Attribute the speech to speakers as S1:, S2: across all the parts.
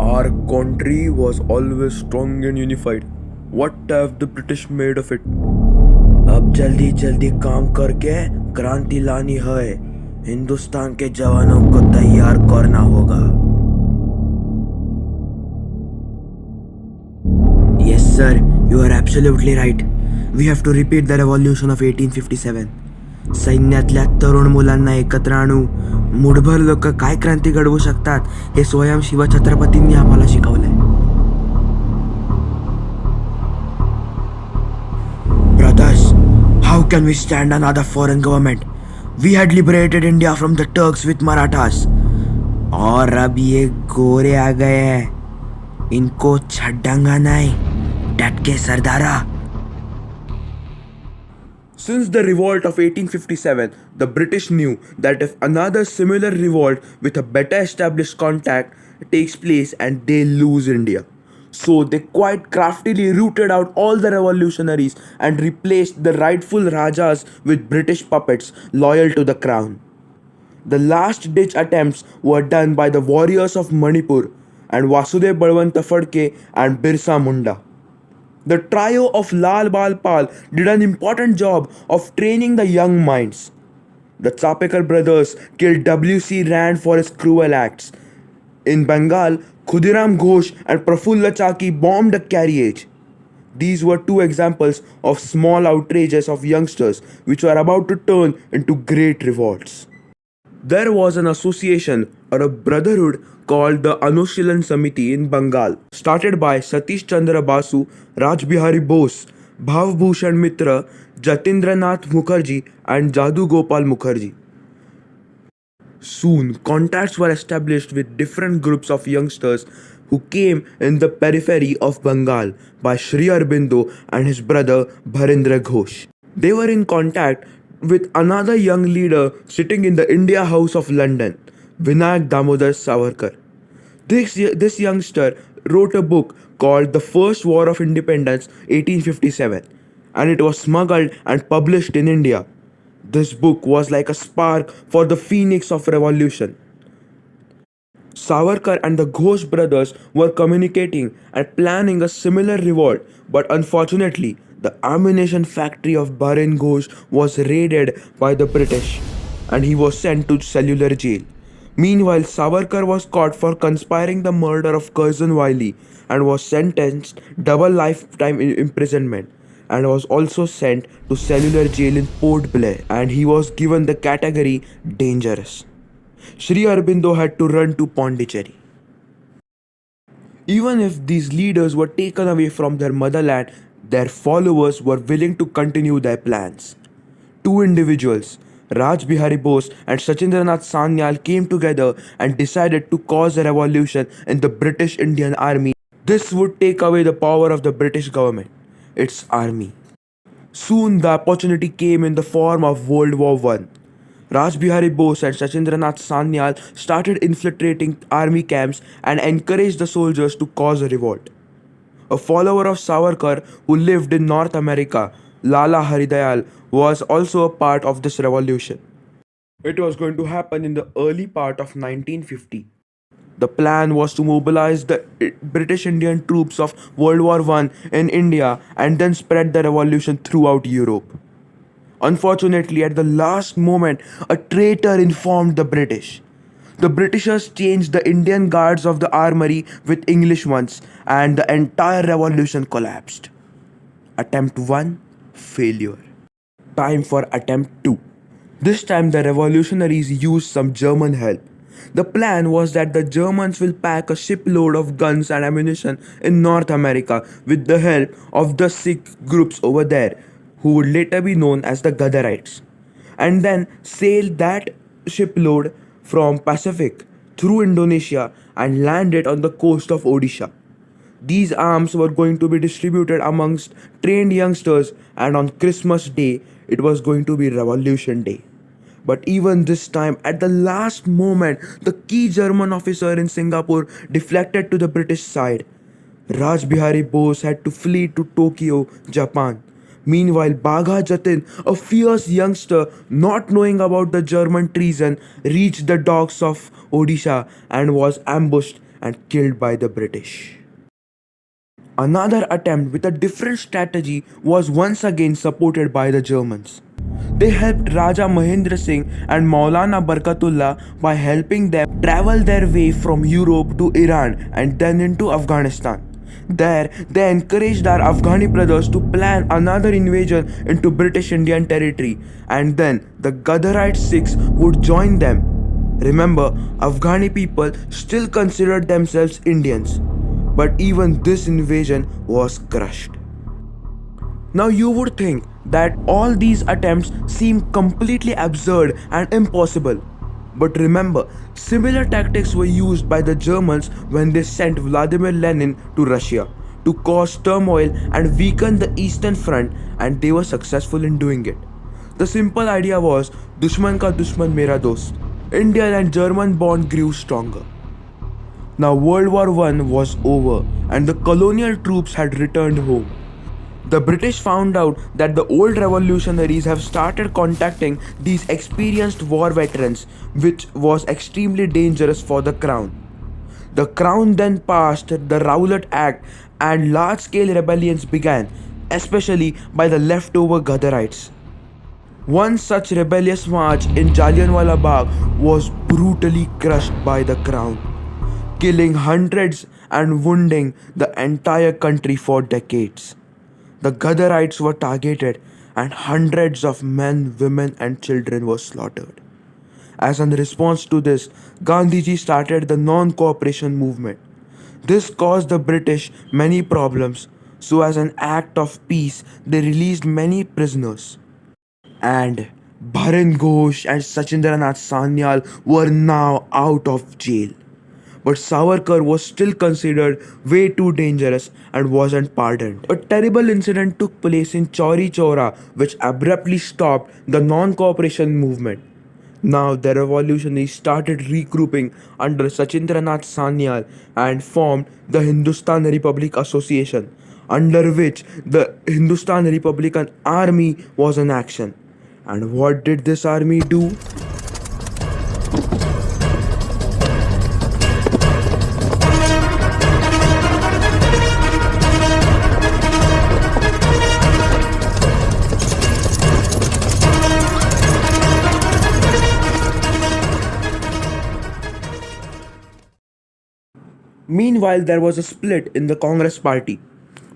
S1: Our country was always strong and unified. What have the British made of it?
S2: अब जल्दी जल्दी काम करके क्रांति लानी है. हिंदुस्तान के जवानों को तैयार करना होगा. Yes sir, you are absolutely right. We have to repeat the revolution of 1857. सैन्यातल्या तरुण मुलांना एकत्र आणू. मुठभर लोक काय क्रांती घडवू शकतात हे स्वयं शिवछत्रपतींनी आम्हाला शिकवलंय. Brothers, how can we stand another foreign government? We had liberated India from the Turks with Marathas. और अब ये गोरे आ गए हैं. इनको छड्डांगा नहीं. डट के सरदारा.
S1: Since the revolt of 1857, the British knew that if another similar revolt with a better established contact takes place and they lose India. So they quite craftily rooted out all the revolutionaries and replaced the rightful Rajas with British puppets loyal to the crown. The last ditch attempts were done by the warriors of Manipur and Vasudev Balwant Phadke and Birsa Munda. The trio of Lal Bal Pal did an important job of training the young minds. The Chapekar brothers killed W.C. Rand for his cruel acts. In Bengal, Khudiram Ghosh and Prafulla Chaki bombed a carriage. These were two examples of small outrages of youngsters which were about to turn into great revolts. There was an association or a brotherhood called the Anushilan Samiti in Bengal, started by Satish Chandra Basu, Raj Bihari Bose, Bhav Bhushan Mitra, Jatindranath Mukherjee and Jadu Gopal Mukherjee. Soon, contacts were established with different groups of youngsters who came in the periphery of Bengal by Sri Arbindo and his brother Bharendra Ghosh. They were in contact with another young leader sitting in the India House of London, Vinayak Damodar Savarkar. This youngster wrote a book called The First War of Independence 1857 and it was smuggled and published in India. This book was like a spark for the phoenix of revolution. Savarkar and the Ghosh brothers were communicating and planning a similar revolt, but unfortunately, the ammunition factory of Bharan Ghosh was raided by the British and he was sent to cellular jail. Meanwhile, Savarkar was caught for conspiring the murder of Curzon Wiley and was sentenced double lifetime imprisonment and was also sent to cellular jail in Port Blair and he was given the category dangerous. Sri Arbindo had to run to Pondicherry. Even if these leaders were taken away from their motherland, their followers were willing to continue their plans. Two individuals, Raj Bihari Bose and Sachindranath Sanyal, came together and decided to cause a revolution in the British Indian Army. This would take away the power of the British government, its army. Soon the opportunity came in the form of World War I. Raj Bihari Bose and Sachindranath Sanyal started infiltrating army camps and encouraged the soldiers to cause a revolt. A follower of Savarkar who lived in North America, Lala Haridayal, was also a part of this revolution. It was going to happen in the early part of 1950. The plan was to mobilize the British Indian troops of World War I in India and then spread the revolution throughout Europe. Unfortunately, at the last moment, a traitor informed the British. The Britishers changed the Indian guards of the armory with English ones and the entire revolution collapsed. Attempt 1, failure. Time for attempt 2. This time the revolutionaries used some German help. The plan was that the Germans will pack a shipload of guns and ammunition in North America with the help of the Sikh groups over there, who would later be known as the Gaddarites, and then sail that shipload from Pacific through Indonesia and land it on the coast of Odisha. These arms were going to be distributed amongst trained youngsters and on Christmas Day, it was going to be Revolution Day. But even this time, at the last moment, the key German officer in Singapore deflected to the British side. Raj Bihari Bose had to flee to Tokyo, Japan. Meanwhile, Bagha Jatin, a fierce youngster not knowing about the German treason, reached the docks of Odisha and was ambushed and killed by the British. Another attempt with a different strategy was once again supported by the Germans. They helped Raja Mahendra Singh and Maulana Barkatullah by helping them travel their way from Europe to Iran and then into Afghanistan. There, they encouraged our Afghani brothers to plan another invasion into British Indian territory, and then the Ghaddarite Sikhs would join them. Remember, Afghani people still considered themselves Indians, but even this invasion was crushed. Now you would think that all these attempts seem completely absurd and impossible. But remember, similar tactics were used by the Germans when they sent Vladimir Lenin to Russia to cause turmoil and weaken the Eastern Front, and they were successful in doing it. The simple idea was Dushman ka dushman mera dost. Indian and German bond grew stronger. Now World War I was over and the colonial troops had returned home. The British found out that the old revolutionaries have started contacting these experienced war veterans, which was extremely dangerous for the crown. The crown then passed the Rowlatt Act and large-scale rebellions began, especially by the leftover Ghadarites. One such rebellious march in Jallianwala Bagh was brutally crushed by the crown, killing hundreds and wounding the entire country for decades. The Ghadarites were targeted and hundreds of men, women and children were slaughtered. As a response to this, Gandhiji started the non-cooperation movement. This caused the British many problems, so as an act of peace, they released many prisoners. And Bharan Ghosh and Sachindranath Sanyal were now out of jail. But Savarkar was still considered way too dangerous and wasn't pardoned. A terrible incident took place in Chauri Chaura which abruptly stopped the non-cooperation movement. Now the revolutionaries started regrouping under Sachindranath Sanyal and formed the Hindustan Republic Association, under which the Hindustan Republican Army was in action. And what did this army do? Meanwhile, there was a split in the Congress party.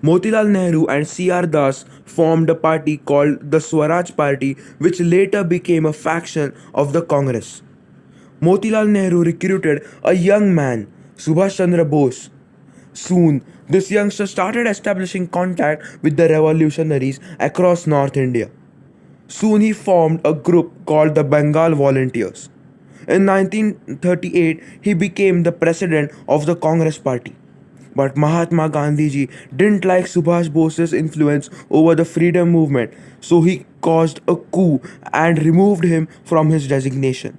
S1: Motilal Nehru and C.R. Das formed a party called the SWARAJ party, which later became a faction of the Congress. Motilal Nehru recruited a young man, Subhash Chandra Bose. Soon, this youngster started establishing contact with the revolutionaries across North India. Soon he formed a group called the Bengal Volunteers. In 1938, he became the president of the Congress party. But Mahatma Gandhiji didn't like Subhash Bose's influence over the freedom movement, so he caused a coup and removed him from his designation.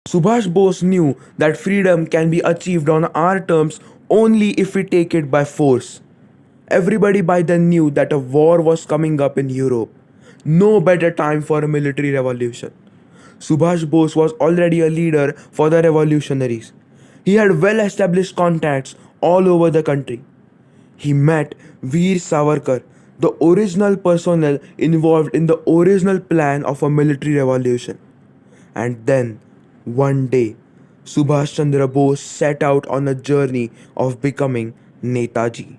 S1: Subhash Bose knew that freedom can be achieved on our terms only if we take it by force. Everybody by then knew that a war was coming up in Europe. No better time for a military revolution. Subhash Bose was already a leader for the revolutionaries. He had well established contacts all over the country. He met Veer Savarkar, the original personnel involved in the original plan of a military revolution. And then, one day, Subhash Chandra Bose set out on a journey of becoming Netaji.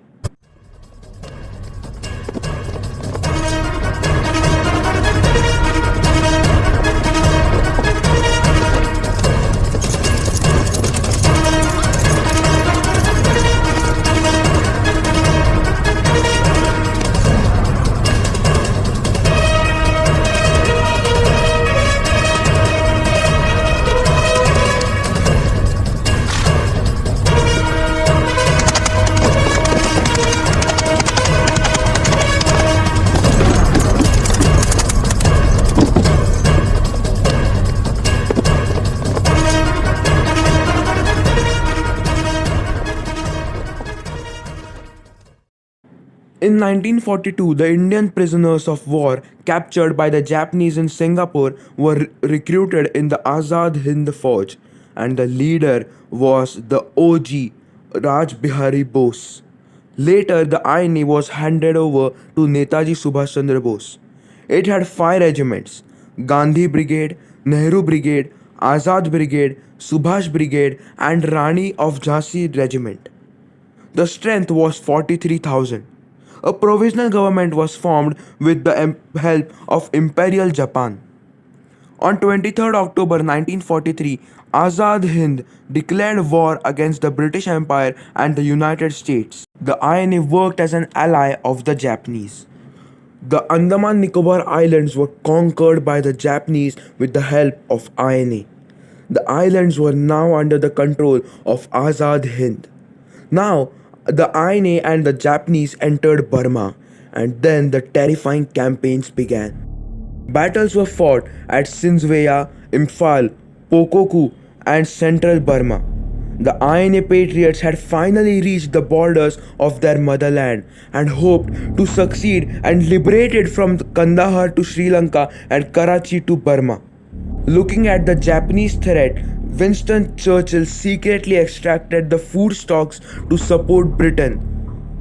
S1: In 1942, the Indian prisoners of war captured by the Japanese in Singapore were recruited in the Azad Hind Fauj, and the leader was the OG, Raj Bihari Bose. Later, the INA was handed over to Netaji Subhash Chandra Bose. It had 5 regiments: Gandhi Brigade, Nehru Brigade, Azad Brigade, Subhash Brigade, and Rani of Jhansi Regiment. The strength was 43,000. A provisional government was formed with the help of Imperial Japan. On 23rd October 1943, Azad Hind declared war against the British Empire and the United States. The INA worked as an ally of the Japanese. The Andaman Nicobar Islands were conquered by the Japanese with the help of INA. The islands were now under the control of Azad Hind. Now, the INA and the Japanese entered Burma, and then the terrifying campaigns began. Battles were fought at Sinsweya, Imphal, Pokoku, and central Burma. The INA patriots had finally reached the borders of their motherland and hoped to succeed and liberated from Kandahar to Sri Lanka and Karachi to Burma. Looking at the Japanese threat, Winston Churchill secretly extracted the food stocks to support Britain.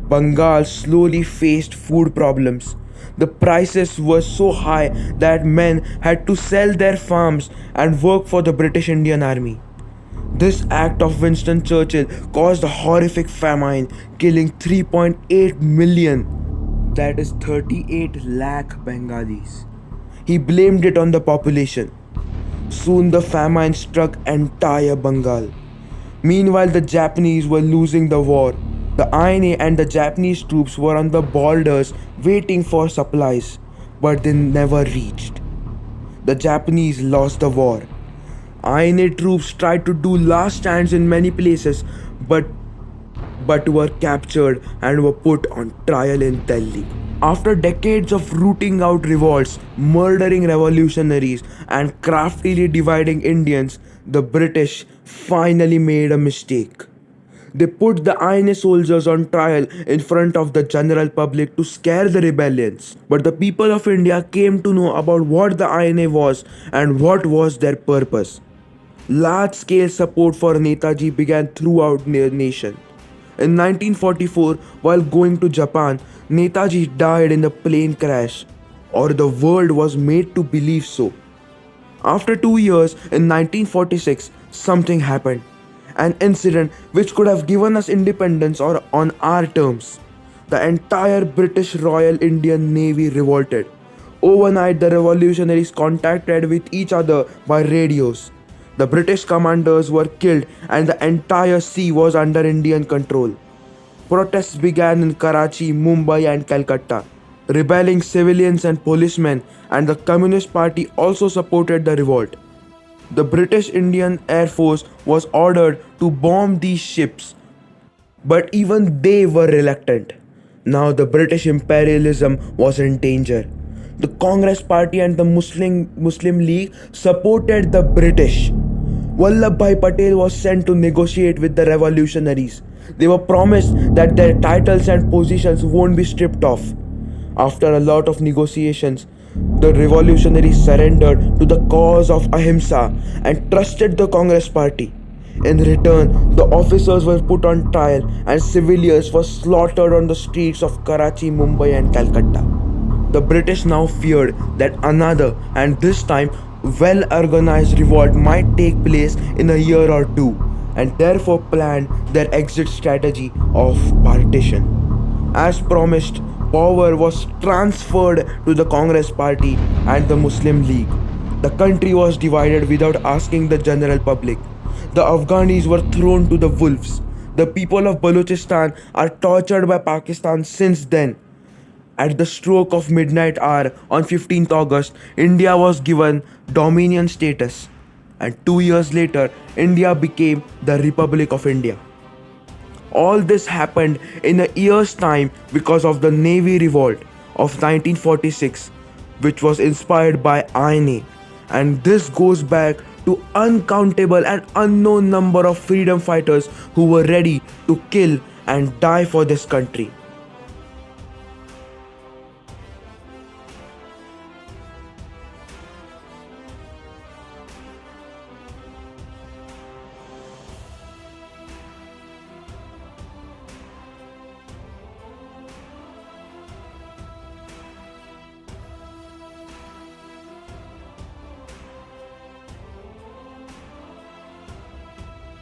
S1: Bengal slowly faced food problems. The prices were so high that men had to sell their farms and work for the British Indian Army. This act of Winston Churchill caused a horrific famine, killing 3.8 million, that is 38 lakh Bengalis. He blamed it on the population. Soon the famine struck entire Bengal. Meanwhile, the Japanese were losing the war. The INA and the Japanese troops were on the borders waiting for supplies, but they never reached. The Japanese lost the war. INA troops tried to do last stands in many places, but were captured and were put on trial in Delhi. After decades of rooting out revolts, murdering revolutionaries, and craftily dividing Indians, the British finally made a mistake. They put the INA soldiers on trial in front of the general public to scare the rebellions. But the people of India came to know about what the INA was and what was their purpose. Large-scale support for Netaji began throughout the nation. In 1944, while going to Japan, Netaji died in a plane crash, or the world was made to believe so. After 2 years, in 1946, something happened. An incident which could have given us independence or on our terms. The entire British Royal Indian Navy revolted. Overnight, the revolutionaries contacted with each other by radios. The British commanders were killed and the entire sea was under Indian control. Protests began in Karachi, Mumbai and Calcutta. Rebelling civilians and policemen and the Communist Party also supported the revolt. The British Indian Air Force was ordered to bomb these ships, but even they were reluctant. Now the British imperialism was in danger. The Congress Party and the Muslim League supported the British. Vallabhbhai Patel was sent to negotiate with the revolutionaries. They were promised that their titles and positions won't be stripped off. After a lot of negotiations, the revolutionaries surrendered to the cause of Ahimsa and trusted the Congress Party. In return, the officers were put on trial and civilians were slaughtered on the streets of Karachi, Mumbai and Calcutta. The British now feared that another, and this time well-organized revolt might take place in a year or two, and therefore planned their exit strategy of partition. As promised, power was transferred to the Congress Party and the Muslim League. The country was divided without asking the general public. The Afghanis were thrown to the wolves. The people of Balochistan are tortured by Pakistan since then. At the stroke of midnight hour on 15th August, India was given dominion status. And 2 years later, India became the Republic of India. All this happened in a year's time because of the Navy Revolt of 1946, which was inspired by INA. And this goes back to uncountable and unknown number of freedom fighters who were ready to kill and die for this country.